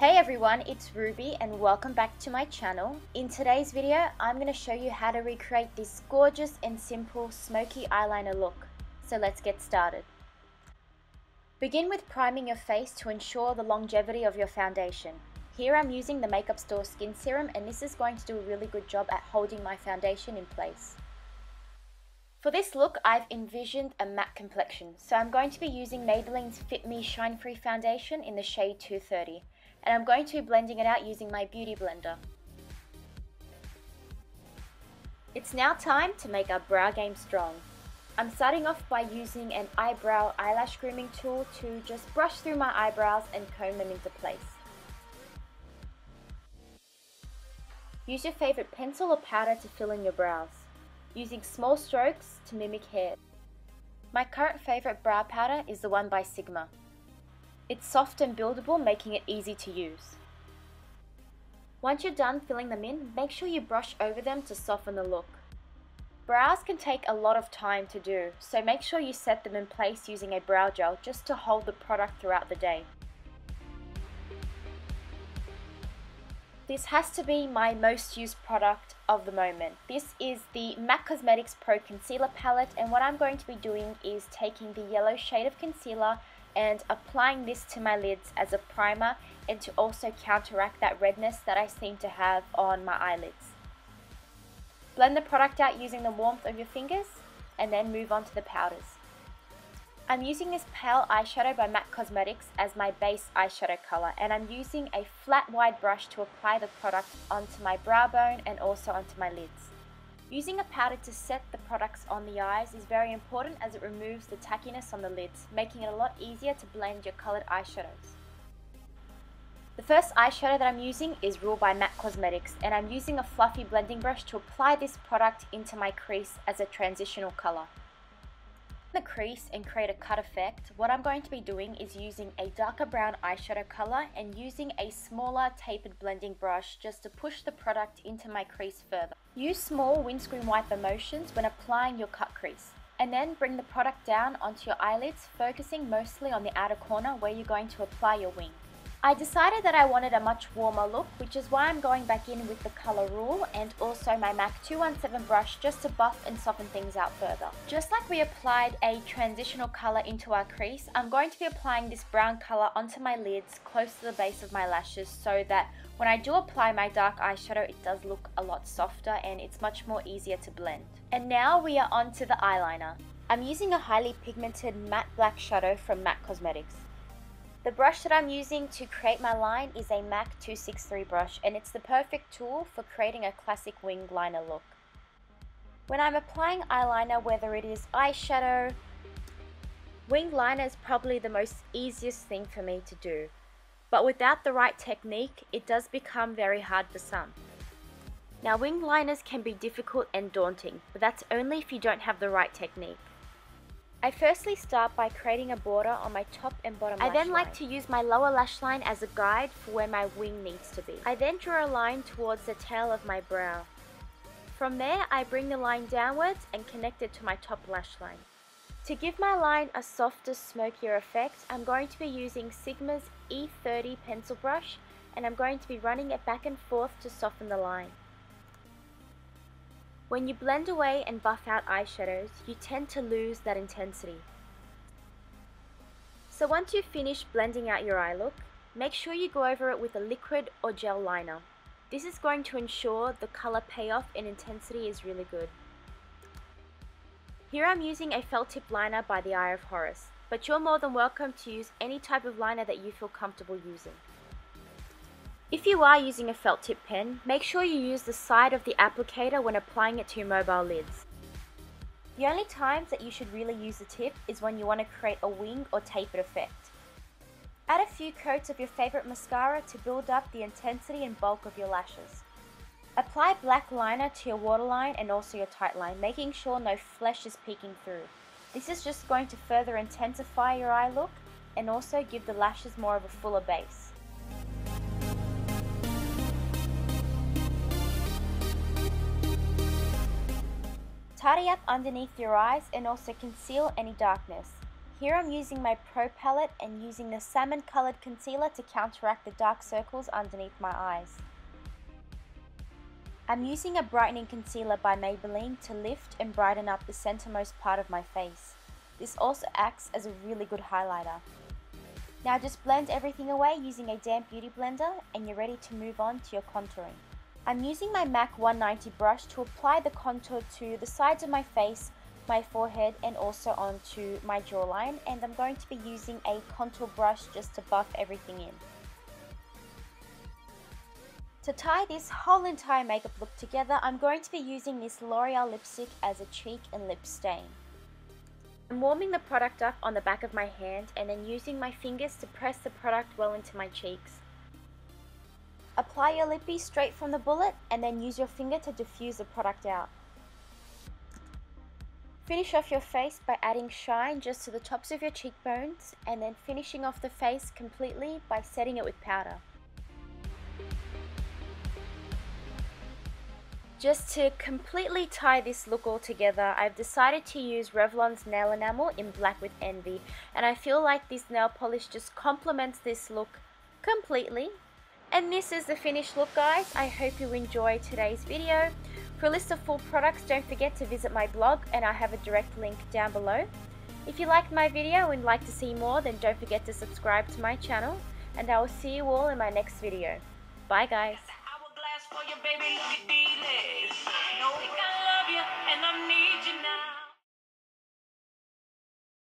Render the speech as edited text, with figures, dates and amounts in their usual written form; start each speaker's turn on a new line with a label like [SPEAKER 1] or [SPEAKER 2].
[SPEAKER 1] Hey everyone, it's Ruby and welcome back to my channel. In today's video, I'm going to show you how to recreate this gorgeous and simple smoky eyeliner look. So let's get started. Begin with priming your face to ensure the longevity of your foundation. Here I'm using the Makeup Store Skin Serum and this is going to do a really good job at holding my foundation in place. For this look, I've envisioned a matte complexion, so I'm going to be using Maybelline's Fit Me Shine Free Foundation in the shade 230. And I'm going to be blending it out using my beauty blender. It's now time to make our brow game strong. I'm starting off by using an eyebrow eyelash grooming tool to just brush through my eyebrows and comb them into place. Use your favorite pencil or powder to fill in your brows, using small strokes to mimic hair. My current favorite brow powder is the one by Sigma. It's soft and buildable, making it easy to use. Once you're done filling them in, make sure you brush over them to soften the look. Brows can take a lot of time to do, so make sure you set them in place using a brow gel just to hold the product throughout the day. This has to be my most used product of the moment. This is the M.A.C Cosmetics Pro Concealer Palette, and what I'm going to be doing is taking the yellow shade of concealer and applying this to my lids as a primer and to also counteract that redness that I seem to have on my eyelids. Blend the product out using the warmth of your fingers and then move on to the powders. I'm using this pale eyeshadow by M.A.C Cosmetics as my base eyeshadow color, and I'm using a flat wide brush to apply the product onto my brow bone and also onto my lids. Using a powder to set the products on the eyes is very important as it removes the tackiness on the lids, making it a lot easier to blend your colored eyeshadows. The first eyeshadow that I'm using is Real by M.A.C Cosmetics, and I'm using a fluffy blending brush to apply this product into my crease as a transitional color. The crease and create a cut effect, what I'm going to be doing is using a darker brown eyeshadow color and using a smaller tapered blending brush just to push the product into my crease further. Use small windscreen wiper motions when applying your cut crease, and then bring the product down onto your eyelids, focusing mostly on the outer corner where you're going to apply your wing. I decided that I wanted a much warmer look, which is why I'm going back in with the color Rule and also my M.A.C 217 brush just to buff and soften things out further. Just like we applied a transitional color into our crease, I'm going to be applying this brown color onto my lids close to the base of my lashes so that when I do apply my dark eyeshadow, it does look a lot softer and it's much more easier to blend. And now we are on to the eyeliner. I'm using a highly pigmented matte black shadow from M.A.C Cosmetics. The brush that I'm using to create my line is a M.A.C 263 brush, and it's the perfect tool for creating a classic wing liner look. When I'm applying eyeliner, whether it is eyeshadow, wing liner is probably the most easiest thing for me to do. But without the right technique, it does become very hard for some. Now, wing liners can be difficult and daunting, but that's only if you don't have the right technique. I firstly start by creating a border on my top and bottom lash line. I then like to use my lower lash line as a guide for where my wing needs to be. I then draw a line towards the tail of my brow. From there, I bring the line downwards and connect it to my top lash line. To give my line a softer, smokier effect, I'm going to be using Sigma's E30 pencil brush, and I'm going to be running it back and forth to soften the line. When you blend away and buff out eyeshadows, you tend to lose that intensity. So once you've finished blending out your eye look, make sure you go over it with a liquid or gel liner. This is going to ensure the color payoff and intensity is really good. Here I'm using a felt tip liner by the Eye of Horus, but you're more than welcome to use any type of liner that you feel comfortable using. If you are using a felt tip pen, make sure you use the side of the applicator when applying it to your mobile lids. The only times that you should really use the tip is when you want to create a wing or tapered effect. Add a few coats of your favorite mascara to build up the intensity and bulk of your lashes. Apply black liner to your waterline and also your tight line, making sure no flesh is peeking through. This is just going to further intensify your eye look and also give the lashes more of a fuller base. Tidy up underneath your eyes and also conceal any darkness. Here I'm using my Pro palette and using the salmon colored concealer to counteract the dark circles underneath my eyes. I'm using a brightening concealer by Maybelline to lift and brighten up the centermost part of my face. This also acts as a really good highlighter. Now just blend everything away using a damp beauty blender and you're ready to move on to your contouring. I'm using my MAC 190 brush to apply the contour to the sides of my face, my forehead and also onto my jawline, and I'm going to be using a contour brush just to buff everything in. To tie this whole entire makeup look together, I'm going to be using this L'Oreal lipstick as a cheek and lip stain. I'm warming the product up on the back of my hand and then using my fingers to press the product well into my cheeks. Apply your lippy straight from the bullet and then use your finger to diffuse the product out. Finish off your face by adding shine just to the tops of your cheekbones and then finishing off the face completely by setting it with powder. Just to completely tie this look all together, I've decided to use Revlon's nail enamel in Black with Envy, and I feel like this nail polish just complements this look completely. And this is the finished look, guys. I hope you enjoyed today's video. For a list of full products, don't forget to visit my blog, and I have a direct link down below. If you liked my video and would like to see more, then don't forget to subscribe to my channel, and I will see you all in my next video. Bye, guys.
[SPEAKER 2] For your baby, look at these legs. Know I love you and I need you now.